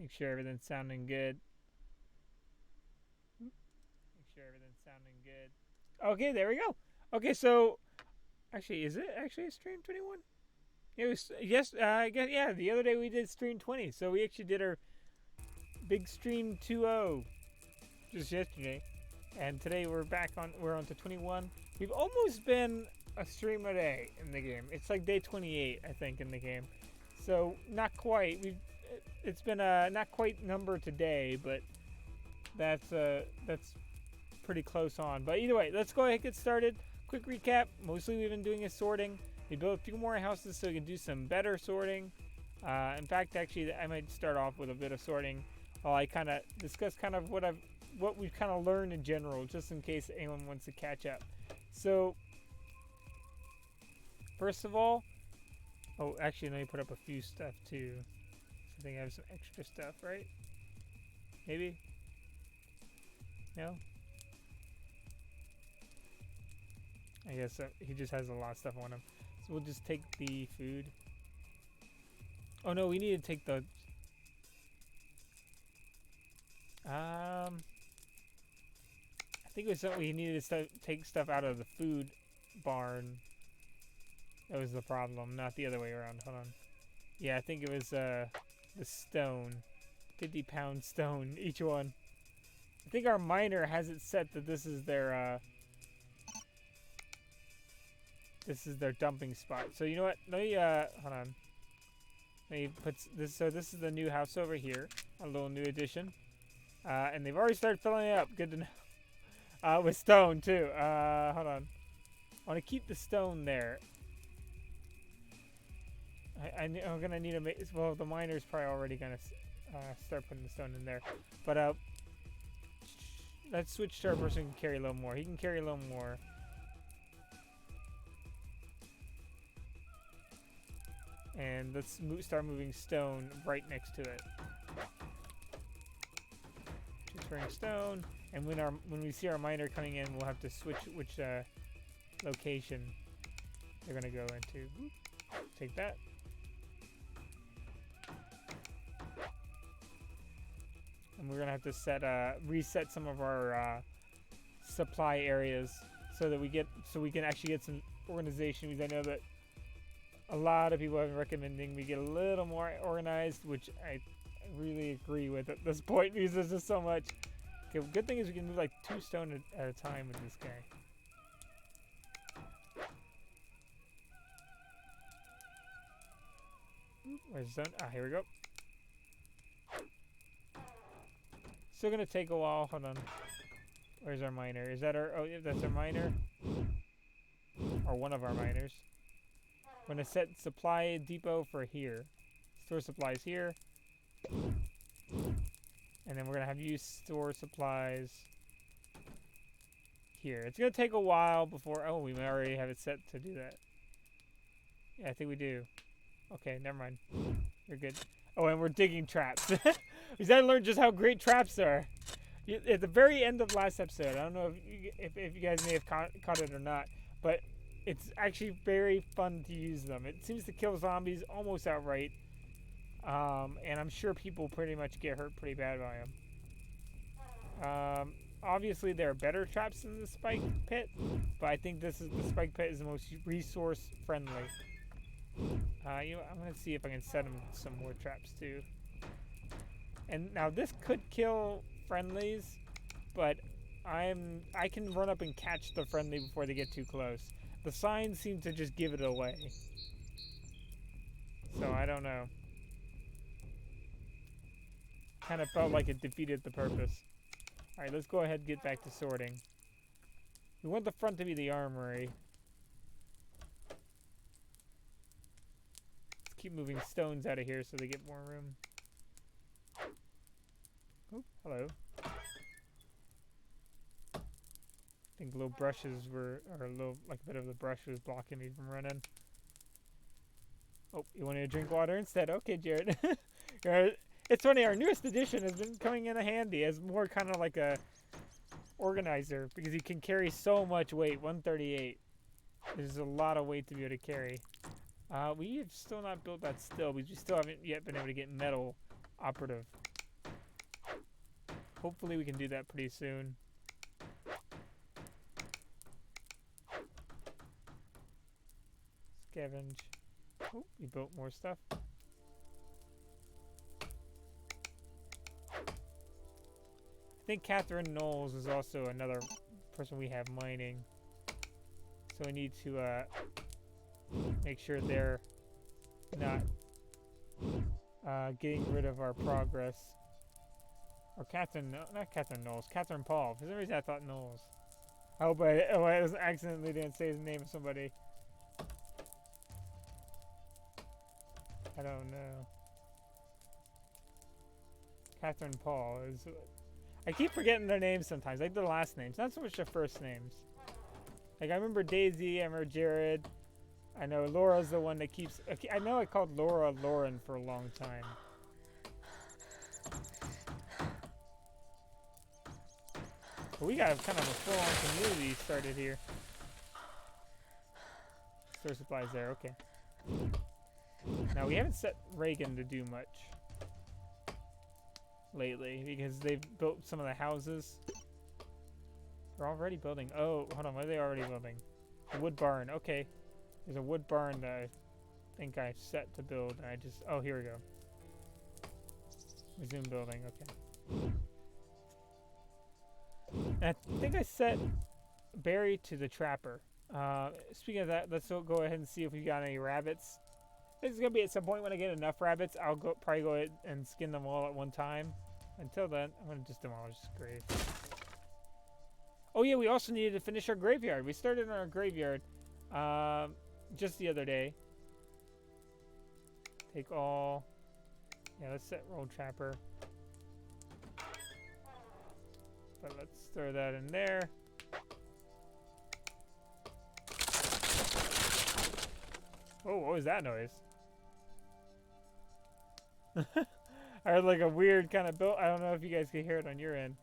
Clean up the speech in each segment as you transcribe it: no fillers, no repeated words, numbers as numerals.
Make sure everything's sounding good. Make sure everything's sounding good. Okay, there we go. Okay, so actually, is it actually a stream 21? It was yes. I guess yeah. The other day we did stream 20, so we actually did our big stream 2.0 just yesterday, and today we're back on. We're on to 21. We've almost been a stream a day in the game. It's like day 28, I think, in the game. So not quite. It's been a not quite number today, but that's pretty close on. But either way, let's go ahead and get started. Quick recap. Mostly we've been doing is sorting. We built a few more houses so we can do some better sorting. In fact, actually, I might start off with a bit of sorting while I kind of discuss kind of what we've kind of learned in general, just in case anyone wants to catch up. So, first of all, oh, actually, let me put up a few stuff too. So I think I have some extra stuff, right? Maybe? No? I guess he just has a lot of stuff on him. So we'll just take the food. Oh no, we need to take the... I think it was something we needed to take stuff out of the food barn. That was the problem, not the other way around. Hold on. Yeah, I think it was the stone. 50-pound stone, each one. I think our miner has it set that this is their dumping spot. So you know what? Let me hold on. Let me put this. So this is the new house over here. A little new addition. And they've already started filling it up. Good to know. With stone too. Hold on. I want to keep the stone there. I'm gonna need a. Well, the miner's probably already gonna start putting the stone in there. But let's switch to our person who can carry a little more. He can carry a little more. And let's start moving stone right next to it. Transferring stone, and when we see our miner coming in, we'll have to switch which location they're gonna go into. Take that. And we're gonna have to reset some of our supply areas so that we can actually get some organization. Because I know that a lot of people have been recommending we get a little more organized, which I really agree with at this point because there's just so much. Okay, good thing is we can move like 2 stone at a time with this guy. Where's the stone? Ah, here we go. Still gonna take a while. Hold on. Where's our miner? Is that our? Oh, yeah, that's our miner. Or one of our miners. We're gonna set supply depot for here. Store supplies here. And then we're gonna have you store supplies here. It's gonna take a while before. Oh, we already have it set to do that. Yeah, I think we do. Okay, never mind. You're good. Oh, and we're digging traps. Because I learned just how great traps are. At the very end of last episode, I don't know if you guys may have caught it or not, but it's actually very fun to use them. It seems to kill zombies almost outright. And I'm sure people pretty much get hurt pretty bad by them. Obviously, there are better traps than the spike pit, but I think the spike pit is the most resource friendly. I'm gonna see if I can set them some more traps too. And now this could kill friendlies, but I can run up and catch the friendly before they get too close. The signs seem to just give it away. So I don't know. Kind of felt like it defeated the purpose. Alright, let's go ahead and get back to sorting. We want the front to be the armory. Let's keep moving stones out of here so they get more room. Oh, hello. I think little brushes were, or a little, like a bit of the brush was blocking me from running. Oh, you wanted to drink water instead? Okay, Jared. It's funny, our newest edition has been coming in handy as more kind of like a organizer because you can carry so much weight. 138. There's a lot of weight to be able to carry. We have still not built that still. We just still haven't yet been able to get metal operative. Hopefully we can do that pretty soon. Scavenge. Oh, we built more stuff. I think Catherine Knowles is also another person we have mining. So we need to make sure they're not getting rid of our progress. Or Catherine, no, not Catherine Knowles, Catherine Paul. For some reason I thought Knowles. I hope I accidentally didn't say the name of somebody. I don't know. Catherine Paul is... I keep forgetting their names sometimes, like the last names, not so much their first names. Like I remember Daisy, I remember Jared. I know Laura's the one that keeps... I know I called Laura Lauren for a long time. But we got kind of a full-on community started here. Store supplies there, okay. Now we haven't set Reagan to do much lately because they've built some of the houses. They're already building. Oh, hold on. What are they already building? A wood barn. Okay. There's a wood barn that I think I set to build. And I just... Oh, here we go. Resume building. Okay. And I think I set Barry to the trapper. Speaking of that, let's go ahead and see if we got any rabbits. This is going to be at some point when I get enough rabbits. I'll probably go ahead and skin them all at one time. Until then, I'm going to just demolish this grave. Oh yeah, we also needed to finish our graveyard. We started on our graveyard just the other day. Take all... Yeah, let's set roll trapper. But let's throw that in there. Oh, what was that noise? I heard like a weird kind of build. I don't know if you guys can hear it on your end.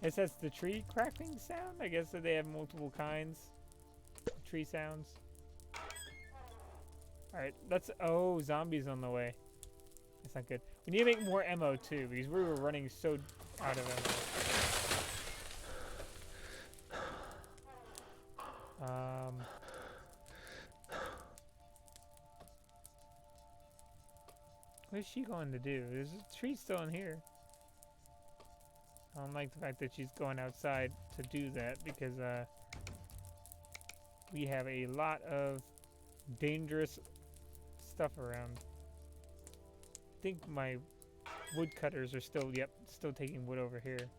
It says the tree crackling sound. I guess that they have multiple kinds of tree sounds. Alright, let's... Oh, zombies on the way. That's not good. We need to make more ammo too, because we were running so out of ammo. What is she going to do? There's a tree still in here. I don't like the fact that she's going outside to do that because we have a lot of dangerous stuff around. I think my wood cutters are still, yep, still taking wood over here.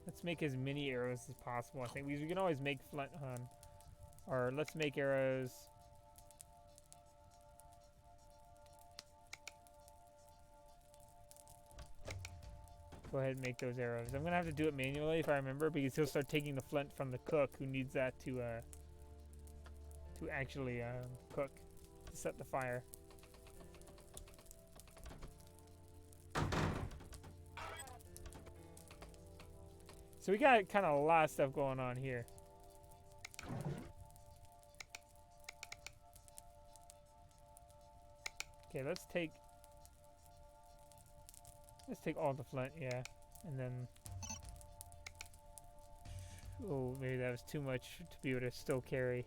Let's make as many arrows as possible, I think, because we can always make flint on. Or let's make arrows. Go ahead and make those arrows. I'm gonna have to do it manually if I remember, because he'll start taking the flint from the cook who needs that to actually cook, to set the fire. So we got kind of a lot of stuff going on here. Okay, let's take all the flint, yeah, and then... Oh, maybe that was too much to be able to still carry.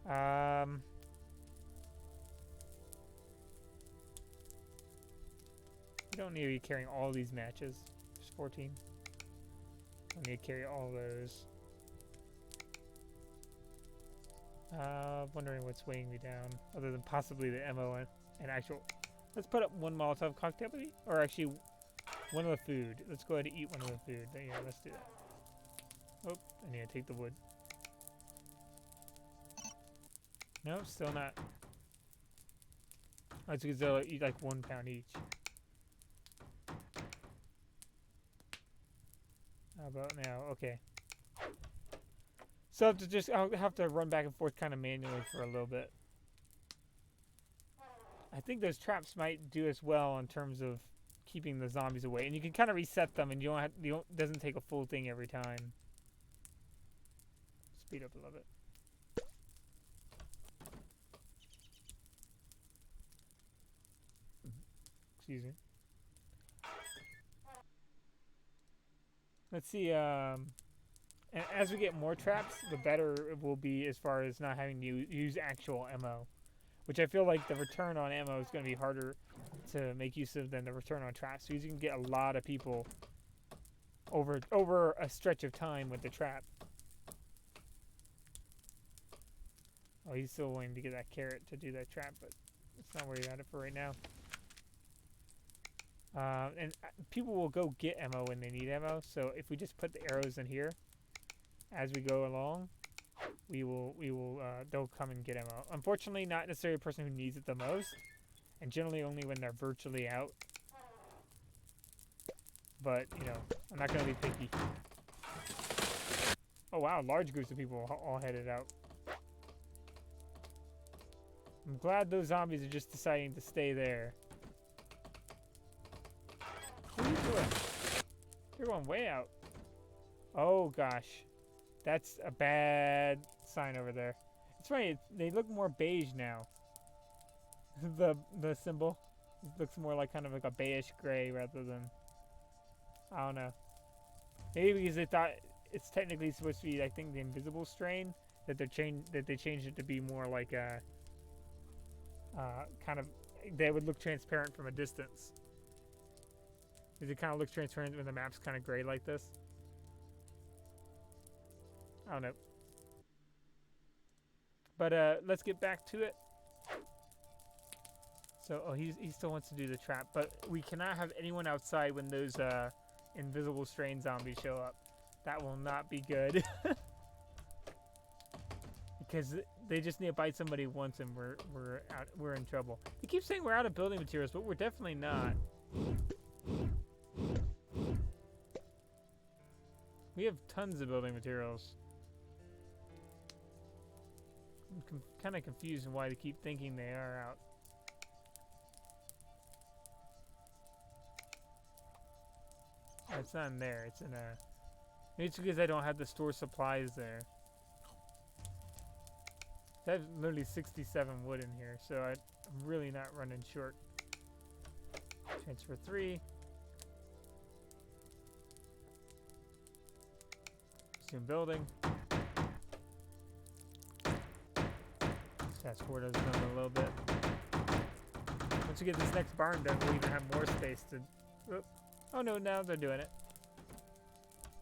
We don't need to be carrying all these matches. There's 14. I need to carry all those. Wondering what's weighing me down, other than possibly the ammo and actual... Let's put up one Molotov cocktail, maybe? Or actually, one of the food. Let's go ahead and eat one of the food. Yeah, let's do that. Oh, I need to take the wood. No, still not. That's because they'll eat like 1 pound each. How about now? Okay. So I'll have to run back and forth kind of manually for a little bit. I think those traps might do as well in terms of keeping the zombies away, and you can kind of reset them, and doesn't take a full thing every time. Speed up a little bit. Excuse me. Let's see. And as we get more traps, the better it will be as far as not having to use actual ammo. Which I feel like the return on ammo is going to be harder to make use of than the return on traps. So you can get a lot of people over a stretch of time with the trap. Oh, he's still waiting to get that carrot to do that trap, but let's not worry about it for right now. And people will go get ammo when they need ammo. So if we just put the arrows in here as we go along, they'll come and get ammo. Unfortunately, not necessarily a person who needs it the most, and generally only when they're virtually out. But, you know, I'm not going to be picky. Oh wow, large groups of people all headed out. I'm glad those zombies are just deciding to stay there. What are you doing? You're going way out. Oh gosh. That's a bad sign over there. It's funny, they look more beige now. the symbol. It looks more like kind of like a beige gray rather than, I don't know. Maybe because they thought it's technically supposed to be, I think, the invisible strain, that they changed it to be more like a kind of, they would look transparent from a distance. Because it kind of looks transparent when the map's kind of gray like this. I don't know. But let's get back to it. So, oh, he still wants to do the trap, but we cannot have anyone outside when those invisible strain zombies show up. That will not be good. Because they just need to bite somebody once and we're in trouble. They keep saying we're out of building materials, but we're definitely not. We have tons of building materials. I'm kind of confused on why they keep thinking they are out. Oh, it's not in there. It's in a... Maybe it's because I don't have the store supplies there. I have literally 67 wood in here, so I'm really not running short. Transfer 3. Resume building. Fast forward us another little bit. Once we get this next barn done, we'll even have more space to... Oh no, now they're doing it.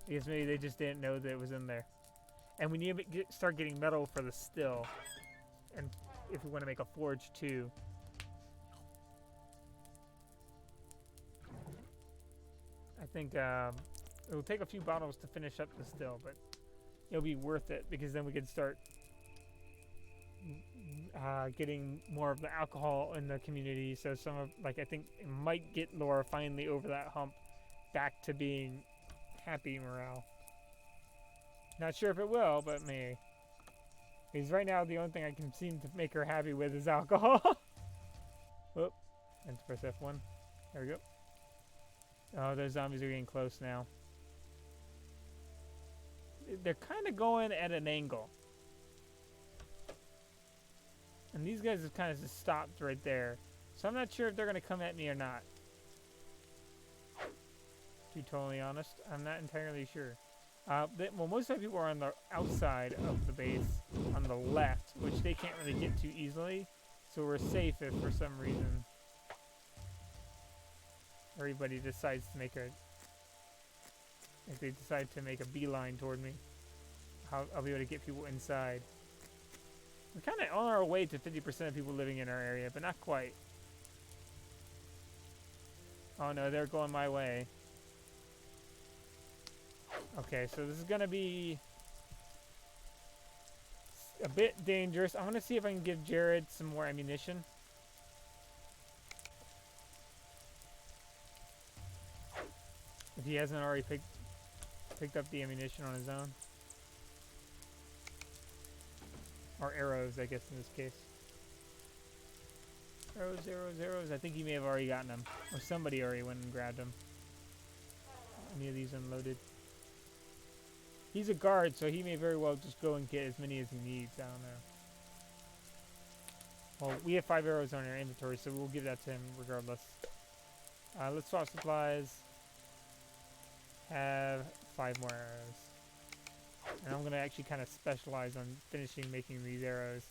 I guess maybe they just didn't know that it was in there. And we need to start getting metal for the still. And if we want to make a forge too. I think it'll take a few bottles to finish up the still, but it'll be worth it because then we can start getting more of the alcohol in the community. So some of, like, I think it might get Laura finally over that hump back to being happy morale. Not sure if it will, but may. Because right now the only thing I can seem to make her happy with is alcohol. Whoop. And press F1. There we go. Oh, those zombies are getting close now. They're kind of going at an angle. And these guys have kind of just stopped right there. So I'm not sure if they're going to come at me or not. To be totally honest, I'm not entirely sure. Well, most of the people are on the outside of the base, on the left, which they can't really get to easily. So we're safe if for some reason everybody decides to make a... If they decide to make a beeline toward me, I'll be able to get people inside. We're kind of on our way to 50% of people living in our area, but not quite. Oh no, they're going my way. Okay, so this is going to be a bit dangerous. I'm going to see if I can give Jared some more ammunition. If he hasn't already picked up the ammunition on his own. Or arrows, I guess, in this case. Arrows, arrows, arrows. I think he may have already gotten them. Or somebody already went and grabbed them. Any of these unloaded. He's a guard, so he may very well just go and get as many as he needs. I don't know. Well, we have 5 arrows on our inventory, so we'll give that to him regardless. Let's swap supplies. Have 5 more arrows. And I'm going to actually kind of specialize on finishing making these arrows.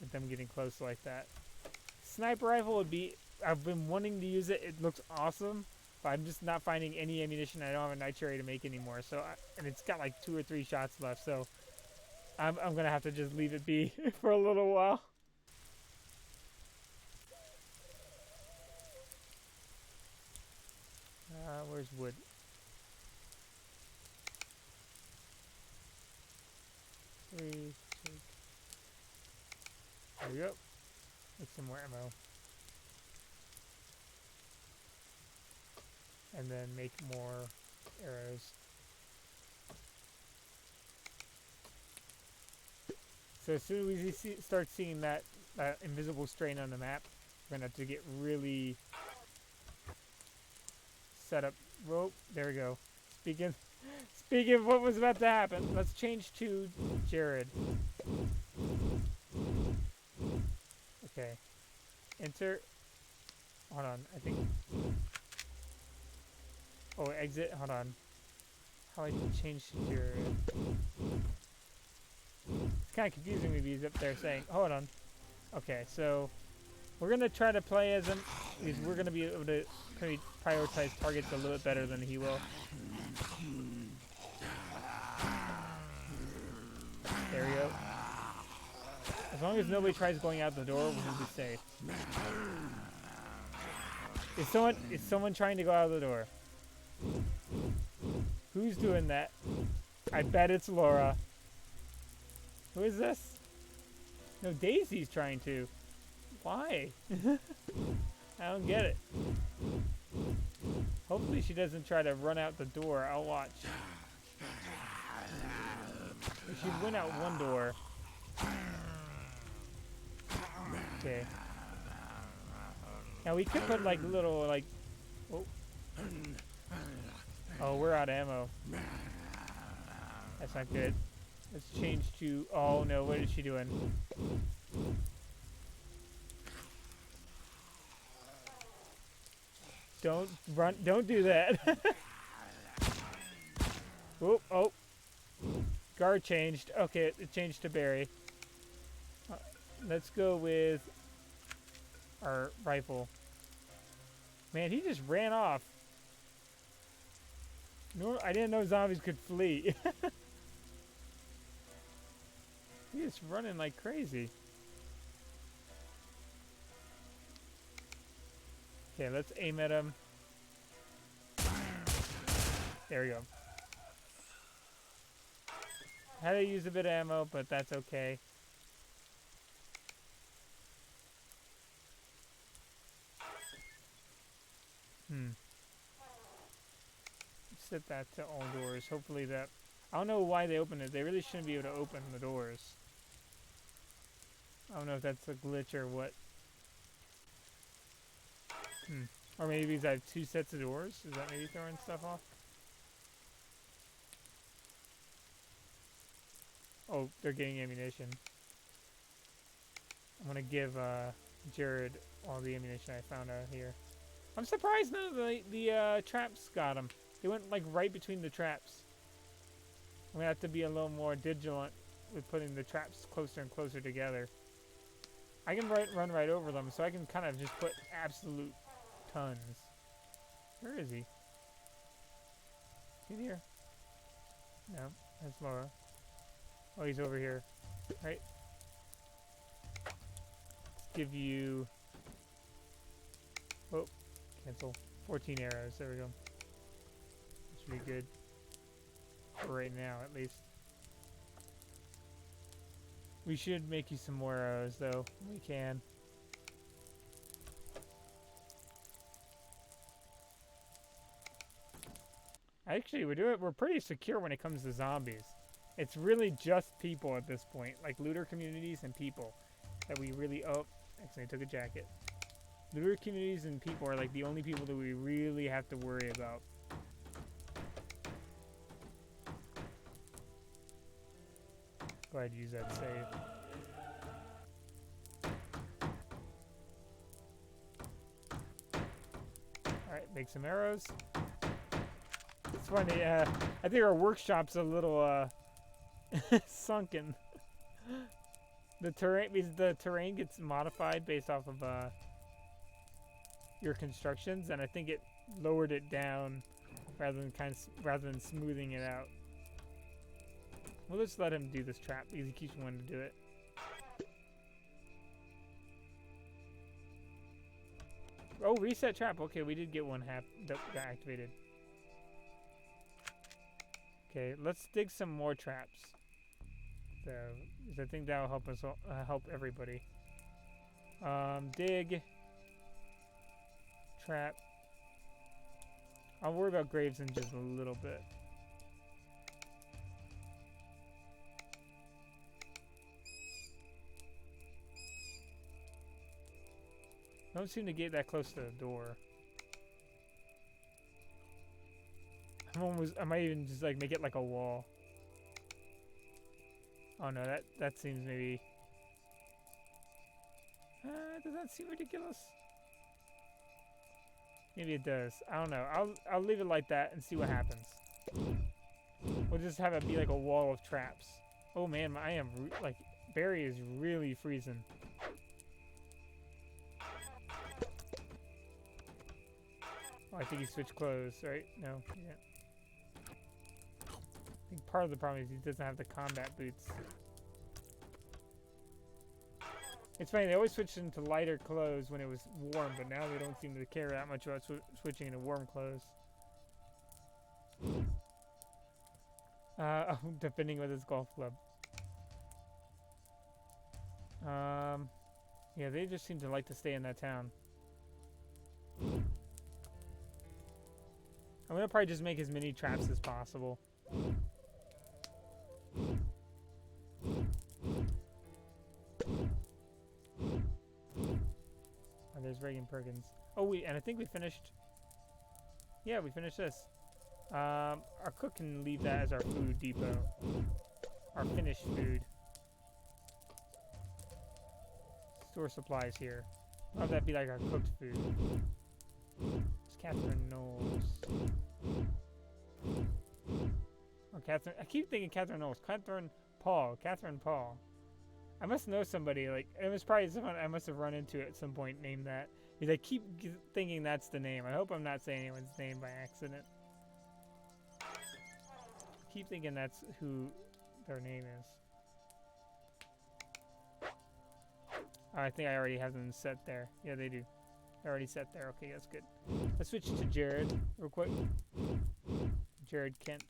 With them getting close like that. Sniper rifle would be... I've been wanting to use it. It looks awesome. But I'm just not finding any ammunition. I don't have a nitro to make anymore. So, and it's got like 2 or 3 shots left. So I'm going to have to just leave it be for a little while. Where's wood? There we go. Make some more ammo. And then make more arrows. So as soon as we start seeing that invisible strain on the map, we're going to have to get really set up. Whoa, there we go. Speaking of what was about to happen, let's change to Jared. Okay. Enter. Hold on, I think. Oh, exit. Hold on. How I change to Jared? It's kind of confusing me because he's up there saying, hold on. Okay, so we're going to try to play as him because we're going to be able to prioritize targets a little bit better than he will. There we go. As long as nobody tries going out the door, we're going to be safe. Is someone trying to go out of the door? Who's doing that? I bet it's Laura. Who is this? No, Daisy's trying to. Why? I don't get it. Hopefully she doesn't try to run out the door. I'll watch. She went out one door. Okay. Now we could put like little like... Oh. Oh, we're out of ammo. That's not good. Let's change to... Oh no, what is she doing? Don't run. Don't do that. Oh, oh. Guard changed. Okay, it changed to Barry. Let's go with our rifle. Man, he just ran off. No, I didn't know zombies could flee. He's running like crazy. Okay, let's aim at him. There we go. Had to use a bit of ammo, but that's okay. Set that to all doors. Hopefully that... I don't know why they opened it. They really shouldn't be able to open the doors. I don't know if that's a glitch or what. Or maybe because I have 2 sets of doors. Is that maybe throwing stuff off? Oh, they're getting ammunition. I'm going to give Jared all the ammunition I found out here. I'm surprised none of the traps got him. They went like right between the traps. I'm going to have to be a little more vigilant with putting the traps closer and closer together. I can run right over them, so I can kind of just put absolute tons. Where is he? Is he here? No, that's Laura. Oh, he's over here. Right. Let's give you... Oh, cancel. 14 arrows. There we go. That should be good. For right now, at least. We should make you some more arrows, though. We can. Actually, we're pretty secure when it comes to zombies. It's really just people at this point, like looter communities and people, that we really... Oh, actually I took a jacket. Looter communities and people are like the only people that we really have to worry about. Go ahead and use that save. Make some arrows. It's funny, I think our workshop's a little sunken. The terrain gets modified based off of your constructions, and I think it lowered it down rather than smoothing it out. We'll just let him do this trap because he keeps wanting to do it. Oh, reset trap. Okay, we did get one that got activated. Okay, let's dig some more traps. So, I think that will help us help everybody. Dig. Trap. I'll worry about graves in just a little bit. I don't seem to get that close to the door. I might even just like make it like a wall. Oh no, that seems maybe. Does that seem ridiculous? Maybe it does. I don't know. I'll leave it like that and see what happens. We'll just have it be like a wall of traps. Oh man, like Barry is really freezing. Oh, I think he switched clothes, right? No, yeah. I think part of the problem is he doesn't have the combat boots. It's funny, they always switched into lighter clothes when it was warm, but now they don't seem to care that much about switching into warm clothes. Defending with his golf club. Yeah, they just seem to like to stay in that town. I'm gonna probably just make as many traps as possible. Oh, there's Reagan Perkins. Oh, and I think we finished. Yeah, we finished this. Our cook can leave that as our food depot. Our finished food. Store supplies here. I'll have that be like our cooked food. It's Catherine Knowles. Oh, Catherine. I keep thinking Catherine Knowles. Catherine Paul. I must know somebody. Like, it was probably someone I must have run into at some point named that. Because I keep thinking that's the name. I hope I'm not saying anyone's name by accident. Keep thinking that's who their name is. Oh, I think I already have them set there. Yeah, they do. They're already set there. Okay, that's good. Let's switch to Jared real quick. Jared Kent.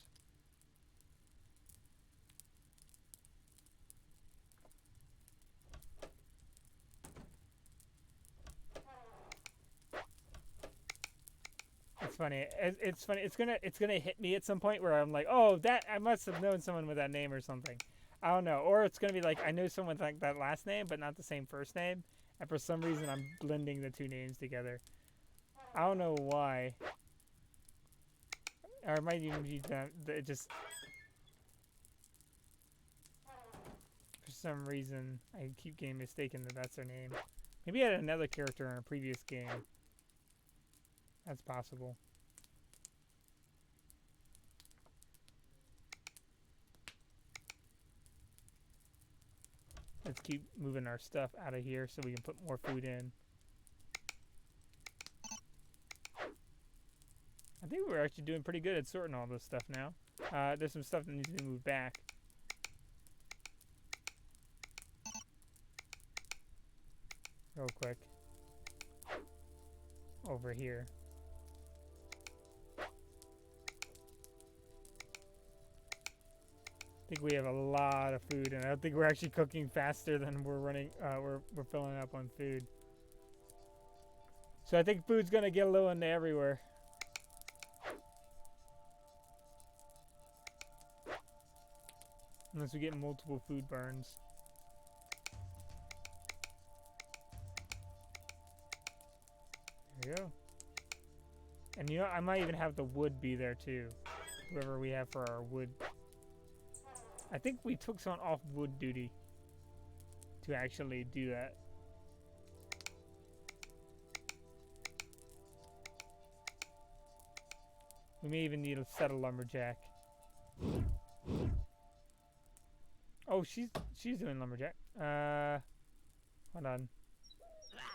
It's funny. It's funny. It's gonna hit me at some point where I'm like, oh, that I must have known someone with that name or something. I don't know. Or it's gonna be like I know someone with like that last name, but not the same first name. And for some reason, I'm blending the two names together. I don't know why. Or it might even be that it just for some reason I keep getting mistaken that that's their name. Maybe I had another character in a previous game. That's possible. Let's keep moving our stuff out of here so we can put more food in. I think we're actually doing pretty good at sorting all this stuff now. There's some stuff that needs to be moved back. Real quick. Over here. I think we have a lot of food, and I don't think we're actually cooking faster than we're running. We're filling up on food. So I think food's gonna get a little into everywhere. Unless we get multiple food burns. There we go. And you know, I might even have the wood be there too. Whoever we have for our wood. I think we took someone off wood duty to actually do that. We may even need to set a lumberjack. Oh, she's doing lumberjack. Hold on.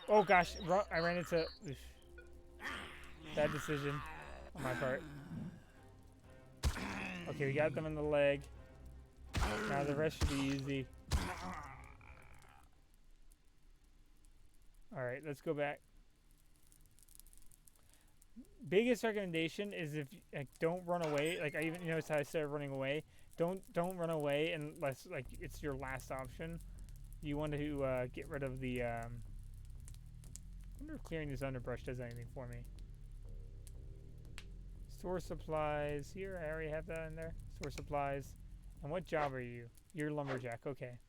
Oh gosh, I ran into. Oof. Bad decision on my part. Okay, we got them in the leg. Now the rest should be easy. All right, let's go back. Biggest recommendation is if like don't run away. Like I even noticed how I started running away. Don't run away unless like it's your last option. You want to get rid of the. I wonder if clearing this underbrush does anything for me. Store supplies. Here, I already have that in there. Store supplies. And what job are you? You're lumberjack. Okay.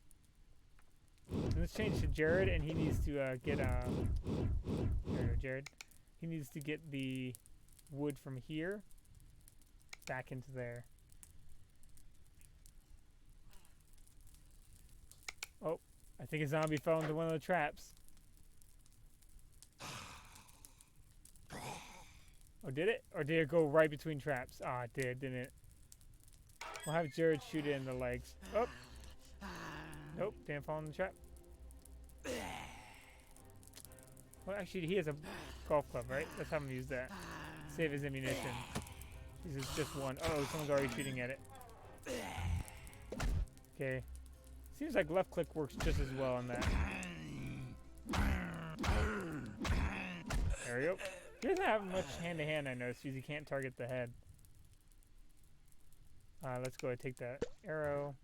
And let's change to Jared, and he needs to get there you go, Jared. He needs to get the wood from here back into there. Oh, I think a zombie fell into one of the traps. Oh, did it? Or did it go right between traps? Ah, it did, didn't it? We'll have Jared shoot it in the legs. Oh! Nope, didn't fall in the trap. Well, actually, he has a golf club, right? Let's have him use that. Save his ammunition. This is just one. Oh, someone's already shooting at it. Okay. Seems like left click works just as well on that. There we go. He doesn't have much hand-to-hand, I noticed, because he can't target the head. Let's go ahead and take that arrow.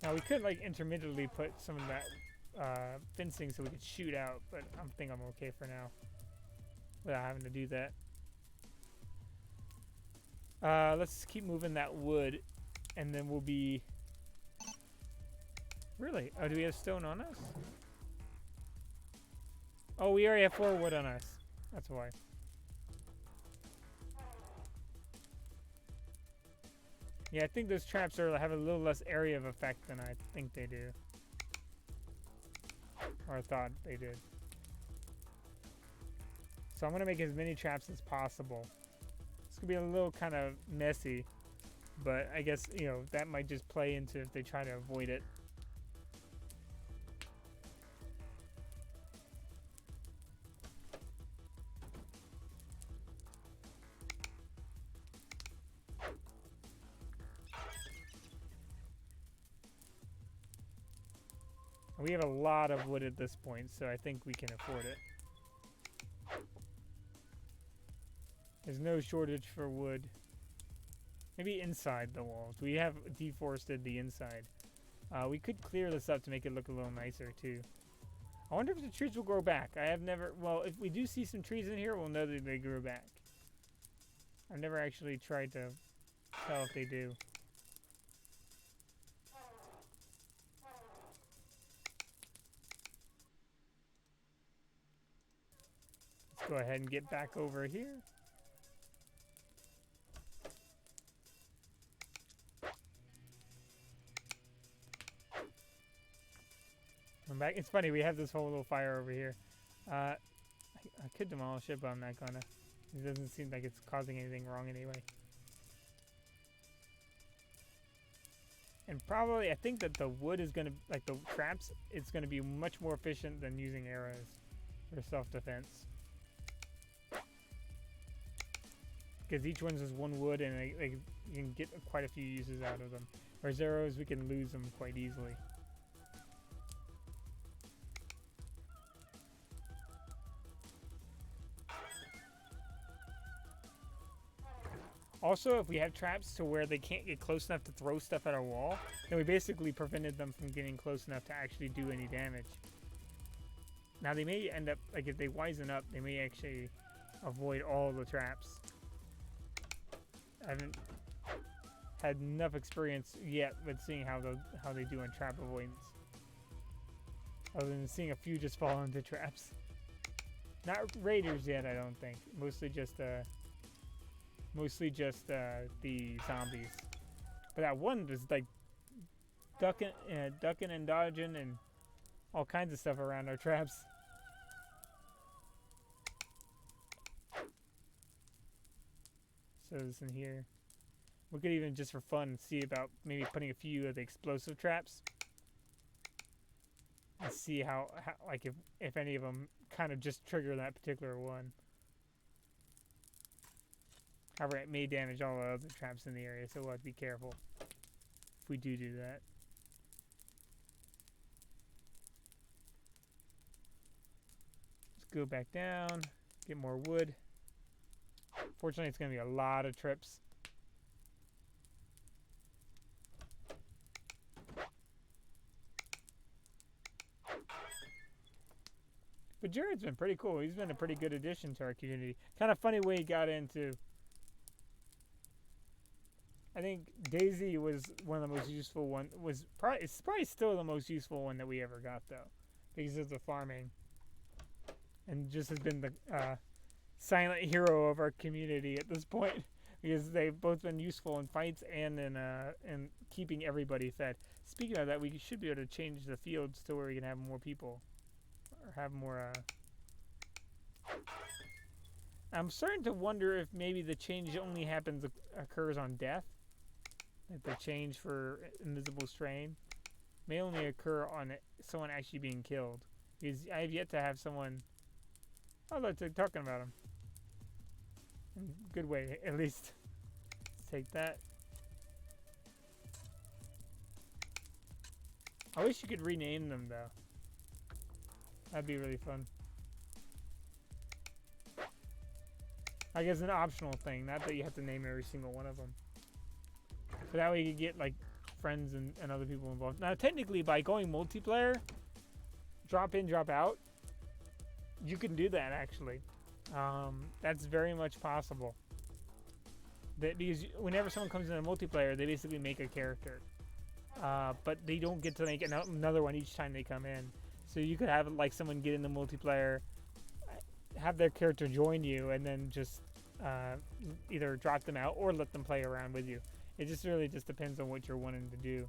Now, we could, like, intermittently put some of that fencing so we could shoot out, but I think I'm okay for now without having to do that. Let's keep moving that wood, and then we'll be... Really? Oh, do we have stone on us? Oh, we already have 4 wood on us. That's why. Yeah, I think those traps have a little less area of effect than I think they do. Or I thought they did. So I'm going to make as many traps as possible. It's going to be a little kind of messy. But I guess, you know, that might just play into if they try to avoid it. We have a lot of wood at this point, so I think we can afford it. There's no shortage for wood. Maybe inside the walls. We have deforested the inside. We could clear this up to make it look a little nicer, too. I wonder if the trees will grow back. I have never... Well, if we do see some trees in here, we'll know that they grew back. I've never actually tried to tell if they do. Go ahead and get back over here. I'm back. It's funny, we have this whole little fire over here. I could demolish it, but I'm not gonna. It doesn't seem like it's causing anything wrong anyway. And probably, I think that the wood is gonna, like the traps, it's gonna be much more efficient than using arrows for self-defense. Because each one's just one wood, and you can get quite a few uses out of them. Whereas arrows, we can lose them quite easily. Also, if we have traps to where they can't get close enough to throw stuff at our wall, then we basically prevented them from getting close enough to actually do any damage. Now, they may end up, like if they wisen up, they may actually avoid all the traps. I haven't had enough experience yet with seeing how they do on trap avoidance. Other than seeing a few just fall into traps. Not raiders yet, I don't think. Mostly just the zombies. But that one was like ducking and dodging and all kinds of stuff around our traps. So this in here. We could even just for fun see about maybe putting a few of the explosive traps. And see how like if any of them kind of just trigger that particular one. However, it may damage all the other traps in the area, so we'll have to be careful if we do that. Let's go back down, get more wood. Fortunately, it's going to be a lot of trips. But Jared's been pretty cool. He's been a pretty good addition to our community. Kind of funny way he got into. I think Daisy was one of the most useful one. It's probably still the most useful one that we ever got though, because of the farming, and just has been the silent hero of our community at this point, because they've both been useful in fights and in keeping everybody fed. Speaking of that, we should be able to change the fields to where we can have more people, or have more. I'm starting to wonder if maybe the change only occurs on death. Like the change for invisible strain may only occur on someone actually being killed. Because I have yet to have someone. Oh, look, they're talking about him. In a good way, at least. Let's take that. I wish you could rename them, though. That'd be really fun. I guess an optional thing, not that you have to name every single one of them. So that way you can get like friends and other people involved. Now technically by going multiplayer, drop in, drop out, you can do that actually. That's very much possible. Because whenever someone comes in a multiplayer, they basically make a character. But they don't get to make another one each time they come in. So you could have like someone get in the multiplayer, have their character join you, and then just either drop them out or let them play around with you. It just really just depends on what you're wanting to do.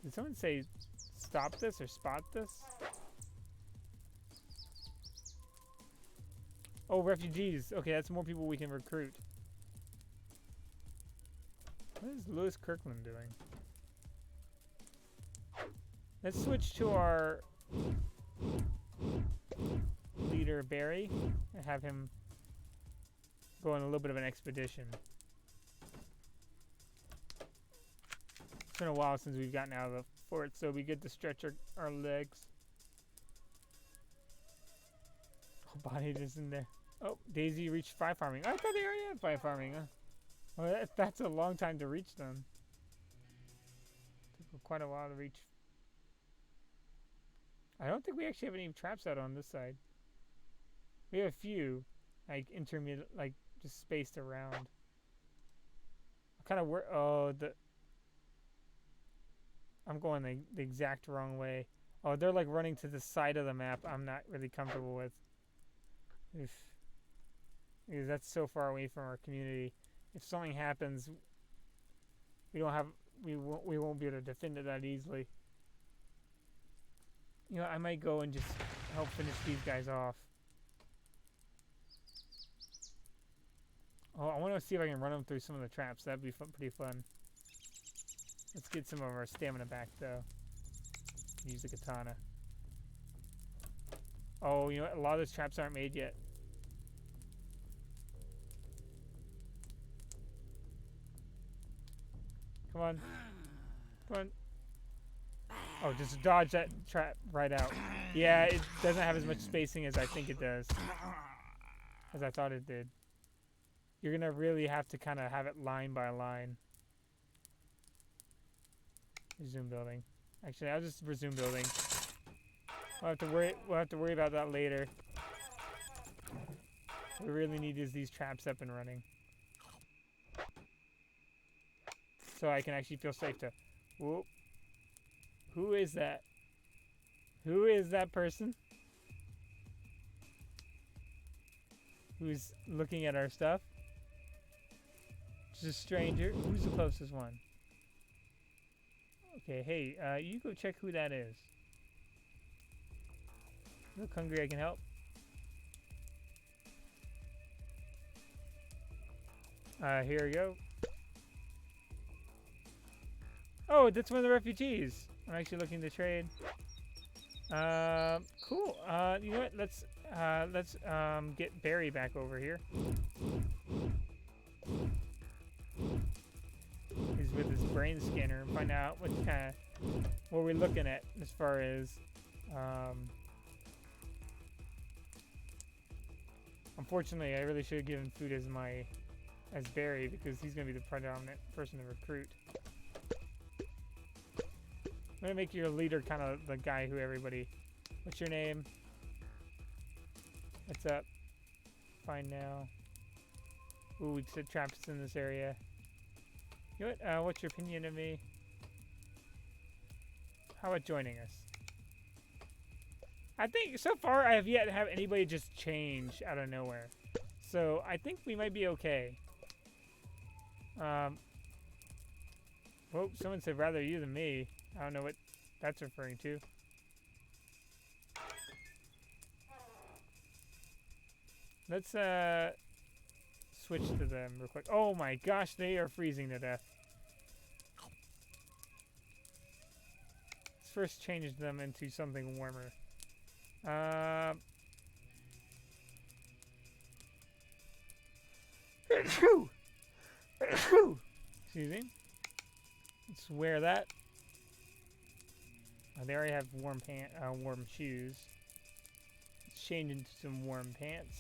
Did someone say stop this or spot this? Oh, refugees. Okay, that's more people we can recruit. What is Lewis Kirkland doing? Let's switch to our leader Barry and have him go on a little bit of an expedition. It's been a while since we've gotten out of the fort, so it'd be good to stretch our legs. Oh, Bonnie is in there. Oh, Daisy reached 5 farming. I thought they already had 5 farming, huh? Well, that's a long time to reach them. Took quite a while to reach. I don't think we actually have any traps out on this side. We have a few, like intermediate, like just spaced around. Kind of where? Oh, I'm going the exact wrong way. Oh, they're like running to the side of the map. I'm not really comfortable with. Because that's so far away from our community. If something happens, we won't be able to defend it that easily. You know, I might go and just help finish these guys off. Oh, I want to see if I can run them through some of the traps. That'd be pretty fun. Let's get some of our stamina back, though. Use the katana. Oh, you know what? A lot of those traps aren't made yet. Come on. Come on. Oh, just dodge that trap right out. Yeah, it doesn't have as much spacing as I think it does. As I thought it did. You're going to really have to kind of have it line by line. Resume building. Actually, I'll just resume building. We'll have to worry about that later. What we really need is these traps up and running. So I can actually feel safe to... Whoop. Who is that? Who is that person? Who's looking at our stuff? Just a stranger. Who's the closest one? Okay, hey, you go check who that is. Look hungry, I can help. Here we go. Oh, that's one of the refugees. I'm actually looking to trade. Cool. You know what? Let's get Barry back over here. He's with his brain scanner and find out what we're looking at as far as unfortunately I really should have given food as Barry because he's gonna be the predominant person to recruit. I'm gonna make your leader kind of the guy who everybody. What's your name? What's up? Fine now. Ooh, we set traps in this area. You know what? What's your opinion of me? How about joining us? I think so far I have yet to have anybody just change out of nowhere. So I think we might be okay. Well, someone said rather you than me. I don't know what that's referring to. Let's switch to them real quick. Oh my gosh, they are freezing to death. Let's first change them into something warmer. Excuse me. Let's wear that. They already have warm shoes. Let's change into some warm pants.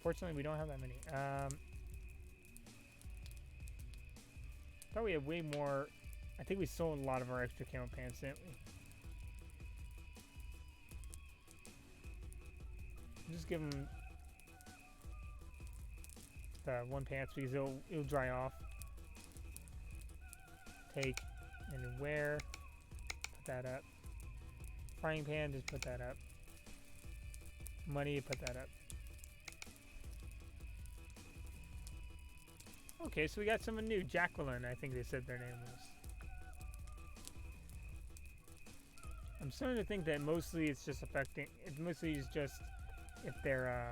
Fortunately, we don't have that many. Thought we had way more. I think we sold a lot of our extra camo pants, didn't we? Just give them the one pants because it'll dry off. Take and wear. Put that up. Frying pan, just put that up. Money, put that up. Okay, so we got someone new. Jacqueline, I think they said their name was. I'm starting to think that mostly it's just affecting. It mostly is just if they're.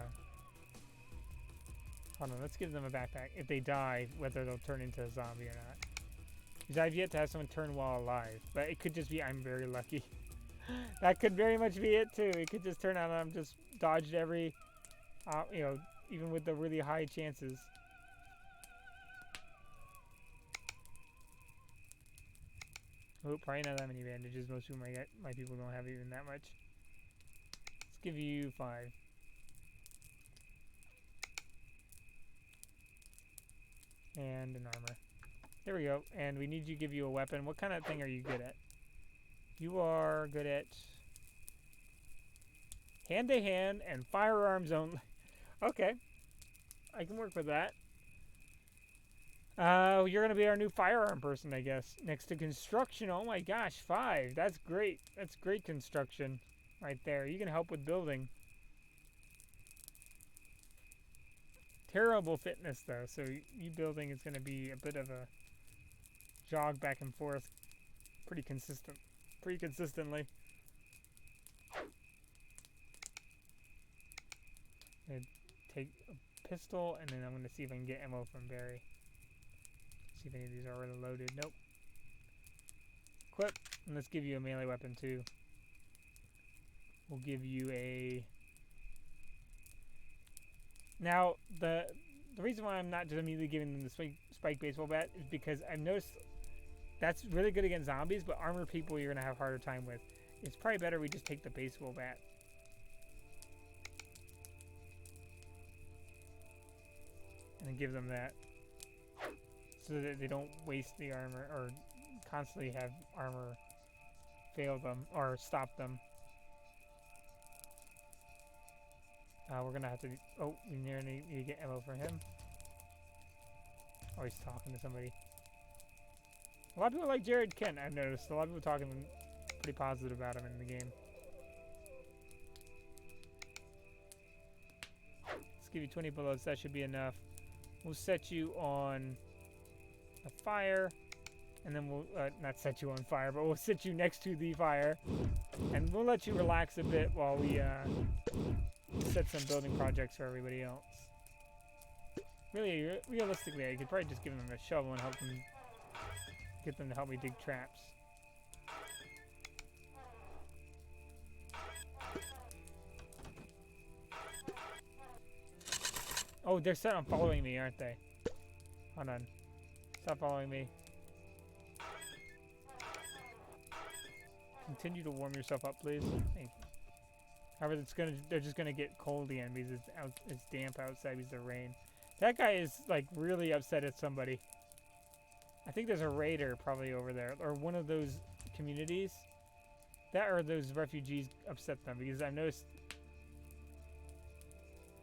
Hold on, let's give them a backpack. If they die, whether they'll turn into a zombie or not. Because I've yet to have someone turn while alive, but it could just be I'm very lucky. That could very much be it too. It could just turn out I'm just dodged every, even with the really high chances. Oh, probably not that many bandages. Most of my people don't have even that much. Let's give you 5. And an armor. There we go. And we need you to give you a weapon. What kind of thing are you good at? You are good at hand-to-hand and firearms only. Okay. I can work with that. You're going to be our new firearm person, I guess. Next to construction. Oh my gosh, 5. That's great. That's great construction right there. You can help with building. Terrible fitness, though. So you building is going to be a bit of a jog back and forth pretty consistently. I'm going to take a pistol, and then I'm going to see if I can get ammo from Barry. See if any of these are already loaded. Nope. Equip, and let's give you a melee weapon too. We'll give you a... Now, the reason why I'm not just immediately giving them the spike baseball bat is because I've noticed that's really good against zombies, but armored people you're going to have a harder time with. It's probably better we just take the baseball bat. And then give them that. So that they don't waste the armor or constantly have armor fail them or stop them. We're going to have to... Oh, we nearly need to get ammo for him. Oh, he's talking to somebody. A lot of people like Jared Kent, I've noticed. A lot of people talking pretty positive about him in the game. Let's give you 20 bullets. That should be enough. We'll set you on a fire. And then we'll not set you on fire, but we'll sit you next to the fire. And we'll let you relax a bit while we set some building projects for everybody else. Really, realistically, I could probably just give them a shovel and help them, get them to help me dig traps. Oh, they're set on following me, aren't they? Hold on. Stop following me. Continue to warm yourself up, please. Thank you. However, they're just gonna get cold again because it's damp outside because of the rain. That guy is like really upset at somebody. I think there's a raider probably over there, or one of those communities. That or those refugees upset them because I've noticed.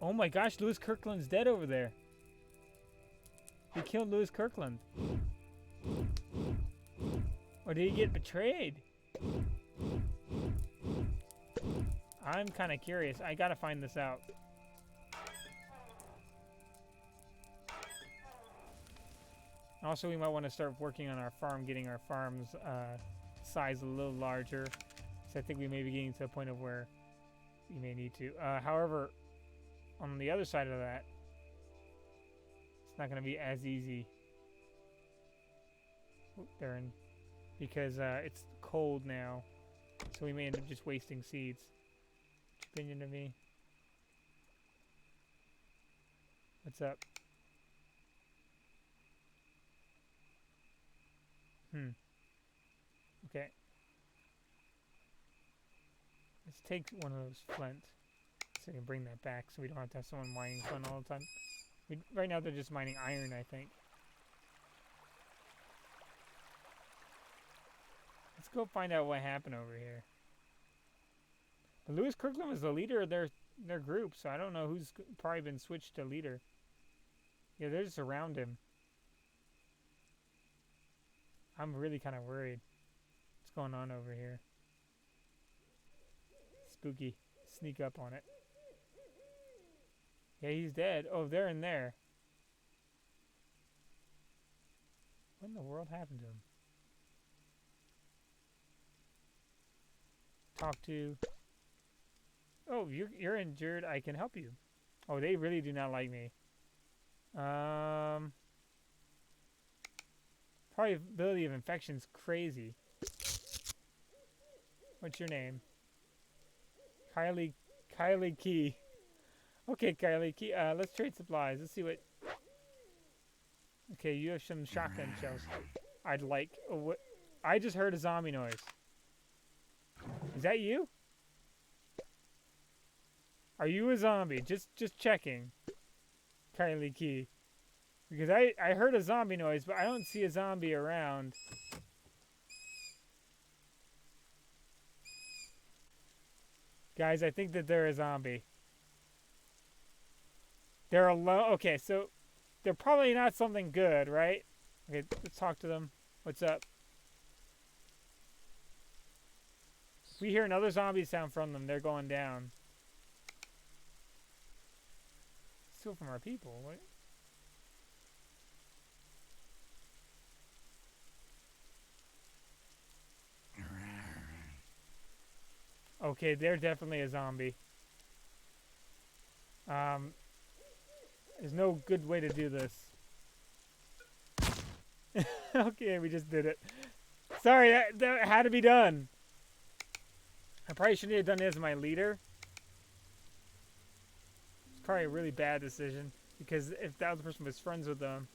Oh my gosh, Lewis Kirkland's dead over there. He killed Lewis Kirkland. Or did he get betrayed? I'm kind of curious. I gotta find this out. Also, we might want to start working on our farm, getting our farm's size a little larger. So I think we may be getting to a point of where we may need to. However, on the other side of that, it's not going to be as easy. Darren, because it's cold now, so we may end up just wasting seeds. What's your opinion of me? What's up? Okay. Let's take one of those flint so we can bring that back so we don't have to have someone mining flint all the time. Right now they're just mining iron, I think. Let's go find out what happened over here. But Lewis Kirkland was the leader of their group, so I don't know who's probably been switched to leader. Yeah, they're just around him. I'm really kind of worried. What's going on over here? Spooky. Sneak up on it. Yeah, he's dead. Oh, they're in there. What in the world happened to him? Talk to. Oh, you're injured. I can help you. Oh, they really do not like me. Probability of infection's crazy. What's your name? Kylie Key. Okay, Kylie Key. Let's trade supplies. Let's see what. Okay, you have some shotgun shells. I'd like. Oh, what? I just heard a zombie noise. Is that you? Are you a zombie? Just checking. Kylie Key. Because I heard a zombie noise, but I don't see a zombie around. Guys, I think that they're a zombie. They're alone. Okay, so they're probably not something good, right? Okay, let's talk to them. What's up? If we hear another zombie sound from them, they're going down. Steal from our people. What? Okay, they're definitely a zombie. There's no good way to do this. Okay, we just did it. Sorry, that had to be done. I probably shouldn't have done it as my leader. It's probably a really bad decision. Because if the other person was friends with them,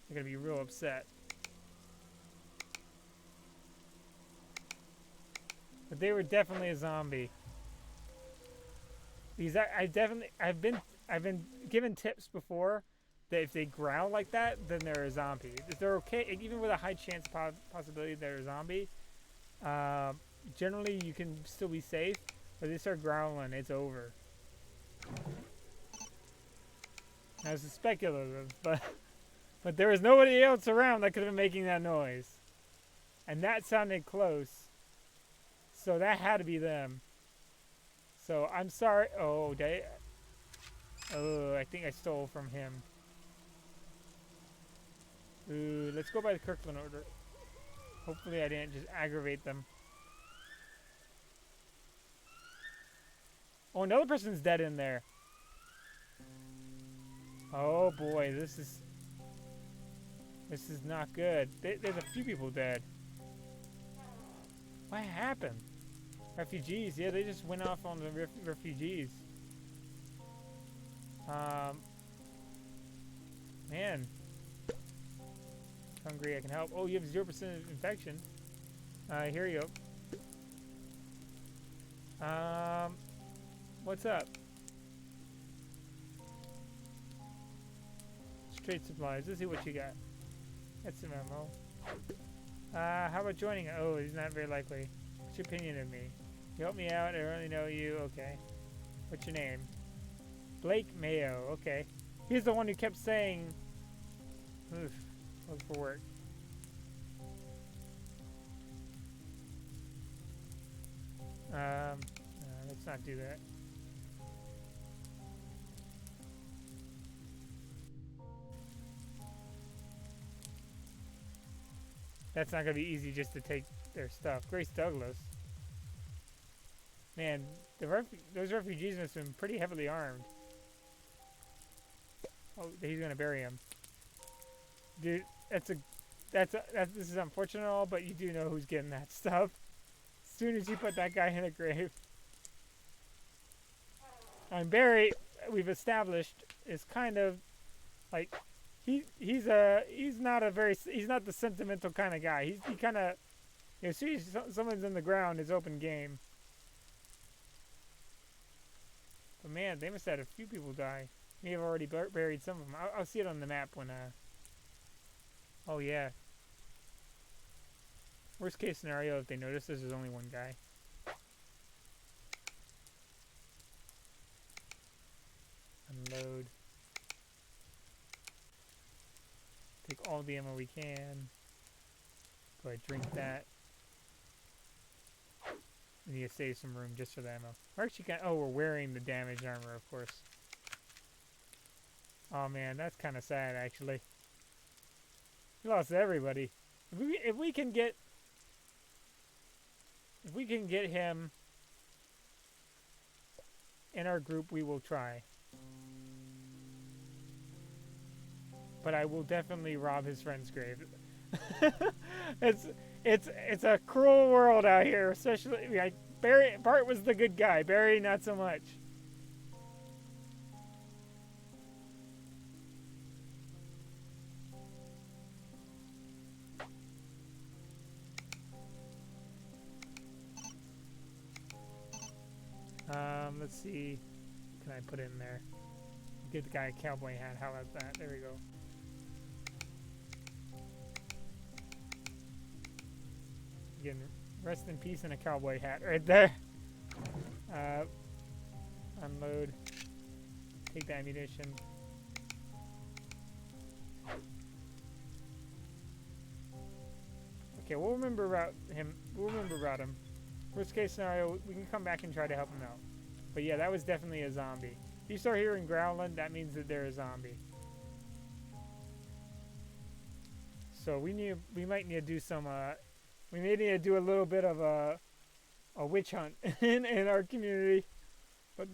they're going to be real upset. But they were definitely a zombie. Because I've been given tips before that if they growl like that, then they're a zombie. If they're okay, even with a high chance possibility they're a zombie, generally you can still be safe. But if they start growling, it's over. Now this is speculative, but there was nobody else around that could have been making that noise, and that sounded close. So that had to be them. So I'm sorry. Oh, I think I stole from him. Ooh, let's go by the Kirkland order. Hopefully I didn't just aggravate them. Oh, another person's dead in there. Oh boy, this is not good. There's a few people dead. What happened? Refugees, yeah, they just went off on the refugees. Man. Hungry, I can help. Oh, you have 0% infection. Here you go. What's up? Straight supplies. Let's see what you got. That's some ammo. How about joining? Oh, he's not very likely. What's your opinion of me? You help me out. I don't really know you. Okay. What's your name? Blake Mayo. Okay. He's the one who kept saying, oof, look for work. Let's not do that. That's not going to be easy just to take their stuff. Grace Douglas. Man, those refugees must have been pretty heavily armed. Oh, he's going to bury him. Dude, this is unfortunate and all, but you do know who's getting that stuff. As soon as you put that guy in a grave. And Barry, we've established, is kind of like he's not the sentimental kind of guy. He kind of, you know, as soon as someone's in the ground, it's open game. But man, they must have had a few people die. May have already buried some of them. I'll see it on the map when oh yeah. Worst case scenario, if they notice there's only one guy. Unload. Take all the ammo we can. Go ahead, drink that. We need to save some room just for the ammo. We're actually we're wearing the damaged armor, of course. Oh man, that's kind of sad, actually. We lost everybody. If we can get him in our group, we will try. But I will definitely rob his friend's grave. It's a cruel world out here, especially like Bart was the good guy. Barry, not so much. Let's see. What can I put in there? Get the guy a cowboy hat. How about that? There we go. Again, rest in peace in a cowboy hat right there. Unload. Take the ammunition. Okay, we'll remember about him. We'll remember about him. Worst case scenario, we can come back and try to help him out. But yeah, that was definitely a zombie. If you start hearing growling, that means that they're a zombie. So we might need to do some we may need to do a little bit of a witch hunt in our community, but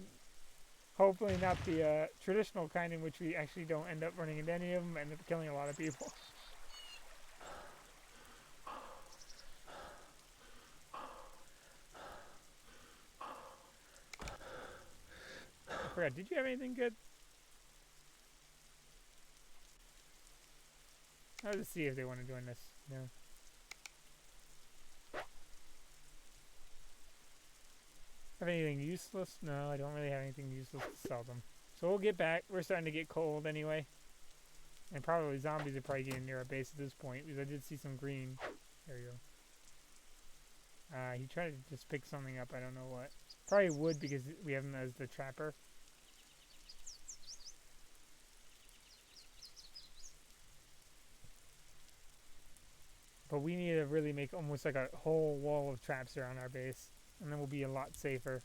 hopefully not the traditional kind in which we actually don't end up running into any of them and end up killing a lot of people. I forgot, did you have anything good? I'll just see if they want to join us. No. Have anything useless? No, I don't really have anything useless to sell them. So we'll get back. We're starting to get cold anyway. And probably zombies are probably getting near our base at this point, because I did see some green. There you go. He tried to just pick something up, I don't know what. Probably wood because we have him as the trapper. But we need to really make almost like a whole wall of traps around our base. And then we'll be a lot safer.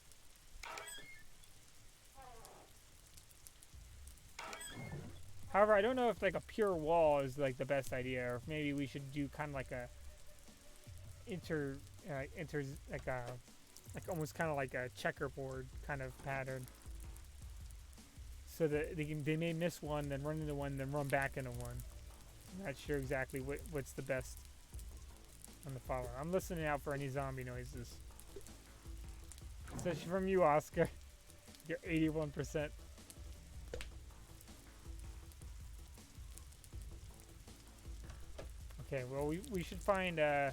However, I don't know if like a pure wall is like the best idea, or if maybe we should do kind of like a inter like a like almost kind of like a checkerboard kind of pattern, so that they may miss one, then run into one, then run back into one. I'm not sure exactly what's the best on the follower. I'm listening out for any zombie noises. Especially from you, Oscar. You're 81%. Okay, well, we should find a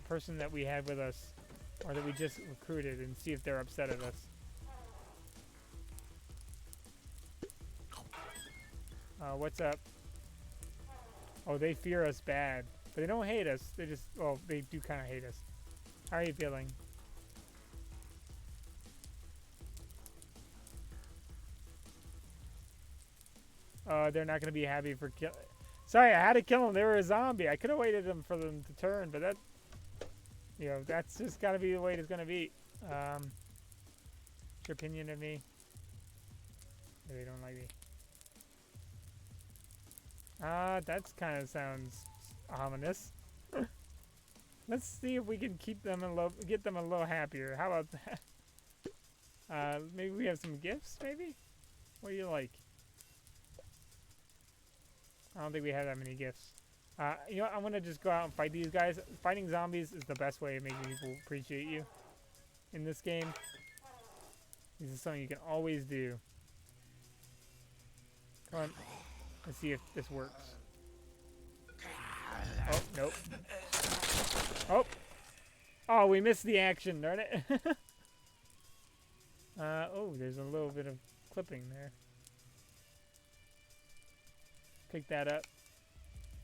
person that we had with us, or that we just recruited, and see if they're upset at us. What's up? Oh, they fear us bad. But they don't hate us. They just, well, they do kind of hate us. How are you feeling? They're not going to be happy for kill. Sorry, I had to kill them. They were a zombie. I could have waited for them to turn, but that, you know, that's just got to be the way it's going to be. What's your opinion of me? They don't like me. That kind of sounds ominous. Let's see if we can keep them get them a little happier. How about that? Maybe we have some gifts, maybe? What do you like? I don't think we have that many gifts. You know what? I'm gonna just go out and fight these guys. Fighting zombies is the best way of making people appreciate you in this game. This is something you can always do. Come on. Let's see if this works. Oh, nope. Oh! Oh, we missed the action, darn it. Oh, there's a little bit of clipping there. Pick that up.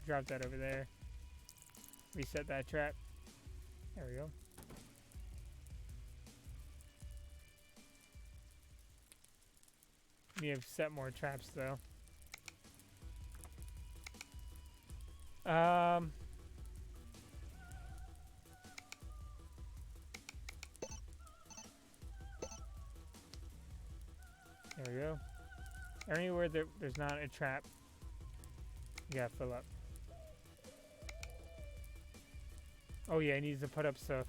Drop that over there. Reset that trap. There we go. We have set more traps though. There we go. Anywhere there's not a trap, you gotta fill up. Oh yeah, he needs to put up stuff.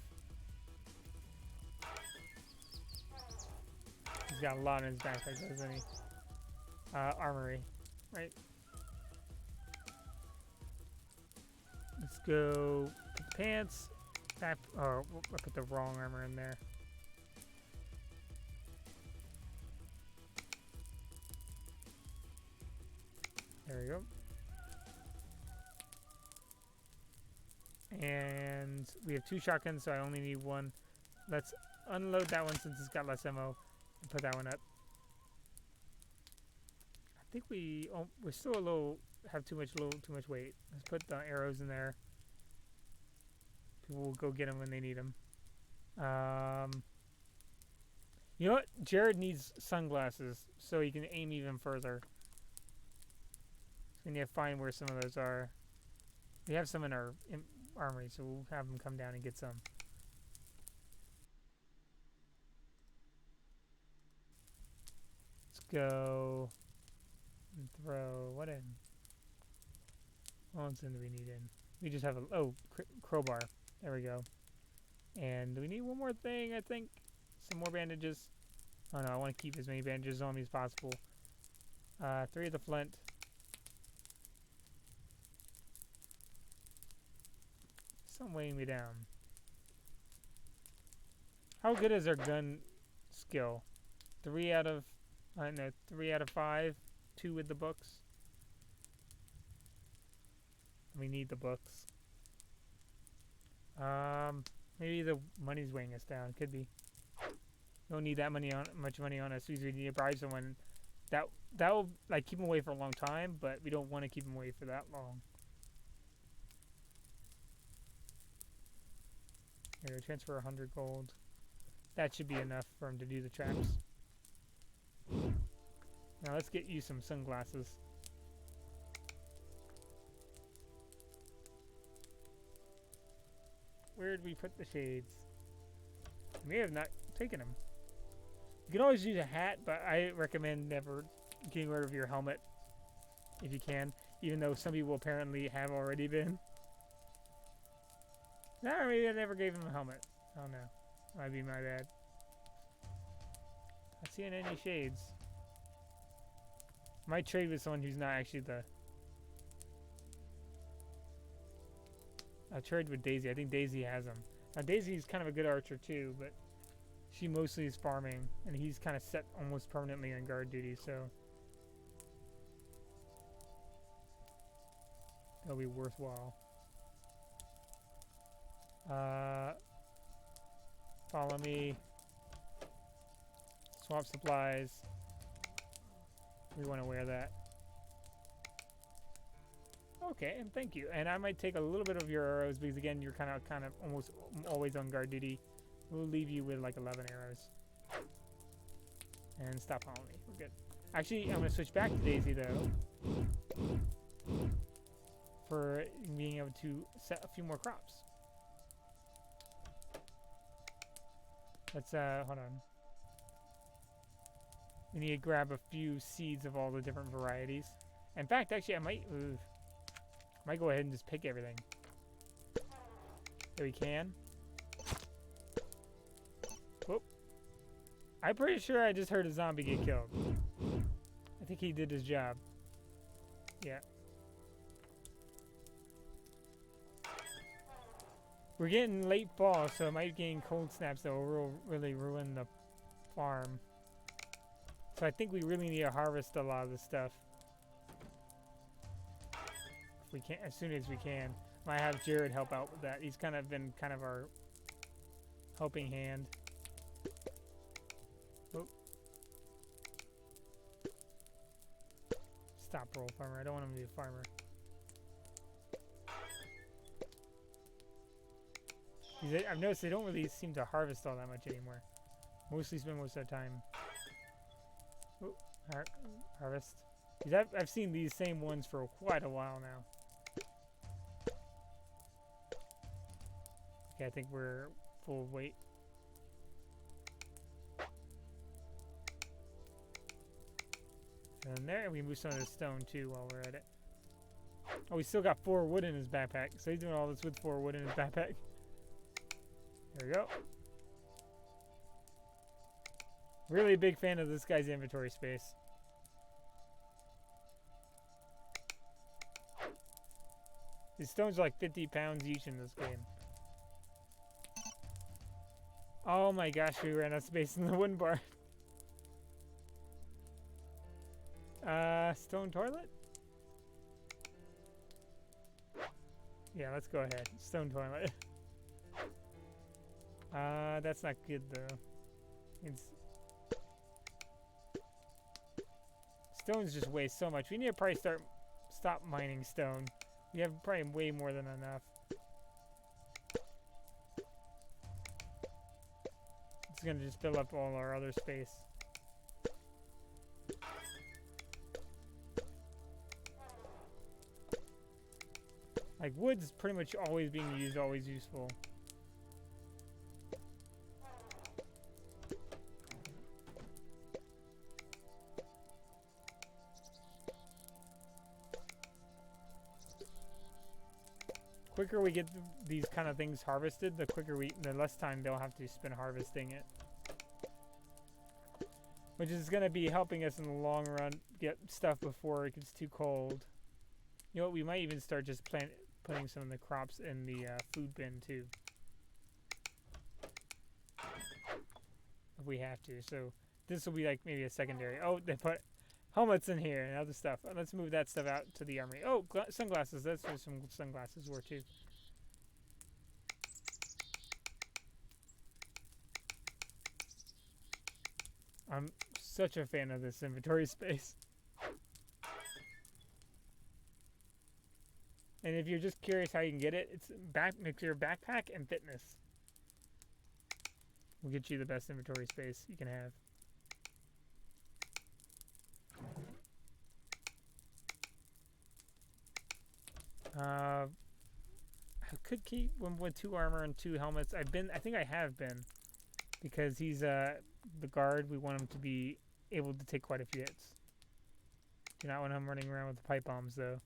He's got a lot in his backpack, doesn't he? Armory, right? Let's go put the pants back. Oh, I put the wrong armor in there. There we go. And we have 2 shotguns, so I only need 1. Let's unload that one since it's got less ammo, and put that one up. I think we're still a little too much weight. Let's put the arrows in there. People will go get them when they need them. You know what? Jared needs sunglasses so he can aim even further. So we need to find where some of those are. We have some in our armory, so we'll have them come down and get some. Let's go and throw what in? What else do we need in? We just have a crowbar. There we go. And do we need one more thing? I think some more bandages. Oh no, I want to keep as many bandages on me as possible. 3 of the flint. Something weighing me down. How good is our gun skill? 3 out of 5. 2 with the books. We need the books. Maybe the money's weighing us down. Could be. Don't need that much money on us. We need to bribe someone. That will like keep them away for a long time, but we don't want to keep them away for that long. Here, transfer 100 gold. That should be enough for him to do the traps. Now let's get you some sunglasses. Where did we put the shades? We may have not taken them. You can always use a hat, but I recommend never getting rid of your helmet. if you can, even though some people apparently have already been. No, maybe I never gave him a helmet. Oh no, might be my bad. Not seeing any shades. Might trade with someone who's not actually the... I'll trade with Daisy. I think Daisy has him. Now Daisy's kind of a good archer too, but she mostly is farming, and he's kind of set almost permanently on guard duty, so that'll be worthwhile. Follow me. Swap supplies. We want to wear that. Okay, and thank you. And I might take a little bit of your arrows because again, you're kind of almost always on guard duty. We'll leave you with like 11 arrows. And stop following me. We're good. Actually, I'm going to switch back to Daisy though, for being able to set a few more crops. Let's hold on. We need to grab a few seeds of all the different varieties. In fact, actually, I might go ahead and just pick everything. There we can. Whoop. I'm pretty sure I just heard a zombie get killed. I think he did his job. Yeah. We're getting late fall, so it might gain cold snaps that will really ruin the farm. So I think we really need to harvest a lot of this stuff. If we can, as soon as we can. Might have Jared help out with that. He's kind of been our helping hand. Oh. Stop roll farmer. I don't want him to be a farmer. I've noticed they don't really seem to harvest all that much anymore. Mostly spend most of their time. Ooh, harvest. I've seen these same ones for quite a while now. Okay, I think we're full of weight. And there, we move some of this stone too while we're at it. Oh, he's still got 4 wood in his backpack. So he's doing all this with 4 wood in his backpack. There we go. Really a big fan of this guy's inventory space. These stones are like 50 pounds each in this game. Oh my gosh, we ran out of space in the wooden bar. Stone toilet? Yeah, let's go ahead. Stone toilet. That's not good though. Stones just waste so much. We need to probably stop mining stone. We have probably way more than enough. It's gonna just fill up all our other space. Like wood's pretty much always being used, always useful. Quicker we get these kind of things harvested, the less time they'll have to spend harvesting it. Which is going to be helping us in the long run get stuff before it gets too cold. You know what, we might even start just putting some of the crops in the food bin too. If we have to. So this will be like maybe a secondary. Oh, they put helmets in here and other stuff. Let's move that stuff out to the armory. Oh, sunglasses. That's where some sunglasses were too. I'm such a fan of this inventory space. And if you're just curious how you can get it, it's mix your backpack and fitness. Will get you the best inventory space you can have. I could keep one with 2 armor and 2 helmets. I think I have been, because he's the guard. We want him to be able to take quite a few hits. Do not want him running around with the pipe bombs, though.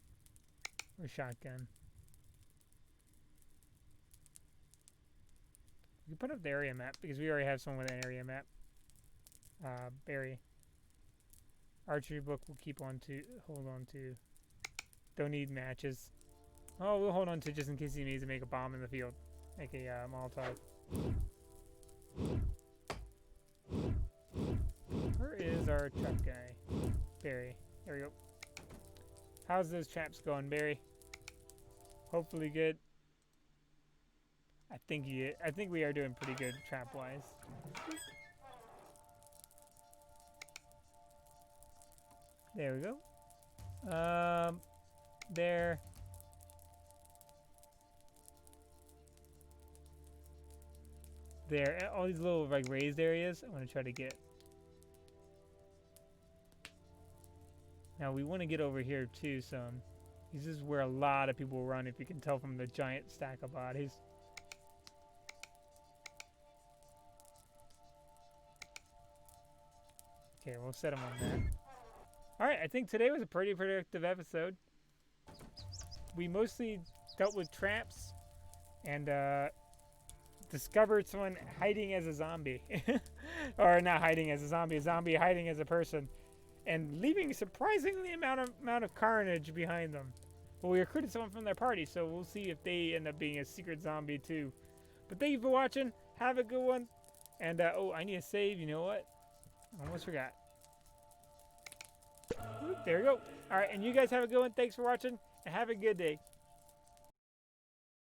Or shotgun. We can put up the area map, because we already have someone with an area map. Barry. Archery book we'll hold on to. Don't need matches. Oh, we'll hold on to just in case he needs to make a bomb in the field. Make a Molotov. Where is our trap guy? Barry. There we go. How's those traps going, Barry? Hopefully good. I think we are doing pretty good trap-wise. There we go. There. There. All these little like raised areas I want to try to get. Now we want to get over here too some. This is where a lot of people run, if you can tell from the giant stack of bodies. Okay, we'll set them on that. Alright, I think today was a pretty productive episode. We mostly dealt with traps and discovered someone hiding as a zombie. Or not hiding as a zombie hiding as a person. And leaving surprisingly amount of carnage behind them. Well, we recruited someone from their party, so we'll see if they end up being a secret zombie too. But thank you for watching. Have a good one. And, oh, I need to save. You know what? Almost forgot. There we go. All right, and you guys have a good one. Thanks for watching, and have a good day.